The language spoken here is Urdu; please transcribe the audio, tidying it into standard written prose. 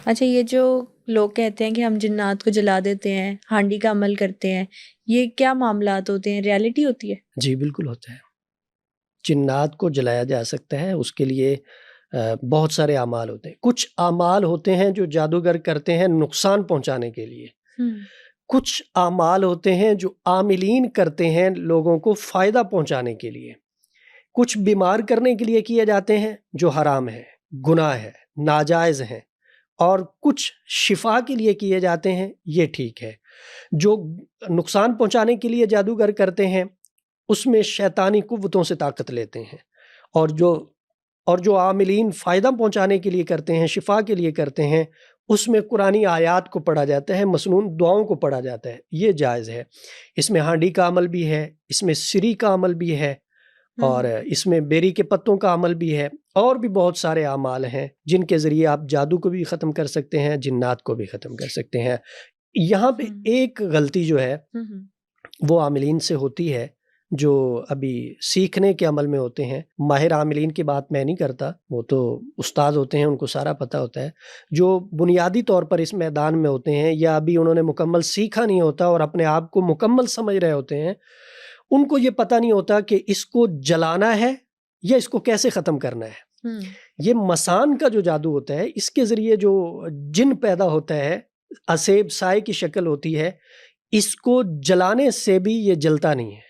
اچھا، یہ جو لوگ کہتے ہیں کہ ہم جنات کو جلا دیتے ہیں، ہانڈی کا عمل کرتے ہیں، یہ کیا معاملات ہوتے ہیں؟ ریالٹی ہوتی ہے؟ جی بالکل ہوتا ہے، جنات کو جلایا جا سکتا ہے، اس کے لیے بہت سارے اعمال ہوتے ہیں. کچھ اعمال ہوتے ہیں جو جادوگر کرتے ہیں نقصان پہنچانے کے لیے، کچھ اعمال ہوتے ہیں جو عاملین کرتے ہیں لوگوں کو فائدہ پہنچانے کے لیے، کچھ بیمار کرنے کے لیے کیے جاتے ہیں جو حرام ہے، گناہ ہے، ناجائز ہیں، اور کچھ شفا کے لیے کیے جاتے ہیں، یہ ٹھیک ہے. جو نقصان پہنچانے کے لیے جادوگر کرتے ہیں اس میں شیطانی قوتوں سے طاقت لیتے ہیں، اور جو عاملین فائدہ پہنچانے کے لیے کرتے ہیں، شفا کے لیے کرتے ہیں، اس میں قرآنی آیات کو پڑھا جاتا ہے، مسنون دعاؤں کو پڑھا جاتا ہے، یہ جائز ہے. اس میں ہانڈی کا عمل بھی ہے، اس میں سری کا عمل بھی ہے، اور اس میں بیری کے پتوں کا عمل بھی ہے، اور بھی بہت سارے اعمال ہیں جن کے ذریعے آپ جادو کو بھی ختم کر سکتے ہیں، جنات کو بھی ختم کر سکتے ہیں. یہاں پہ ایک غلطی جو ہے وہ عاملین سے ہوتی ہے جو ابھی سیکھنے کے عمل میں ہوتے ہیں. ماہر عاملین کی بات میں نہیں کرتا، وہ تو استاد ہوتے ہیں، ان کو سارا پتہ ہوتا ہے. جو بنیادی طور پر اس میدان میں ہوتے ہیں یا ابھی انہوں نے مکمل سیکھا نہیں ہوتا اور اپنے آپ کو مکمل سمجھ رہے ہوتے ہیں، ان کو یہ پتہ نہیں ہوتا کہ اس کو جلانا ہے یا اس کو کیسے ختم کرنا ہے. یہ مسان کا جو جادو ہوتا ہے، اس کے ذریعے جو جن پیدا ہوتا ہے، اسیب سائے کی شکل ہوتی ہے، اس کو جلانے سے بھی یہ جلتا نہیں ہے.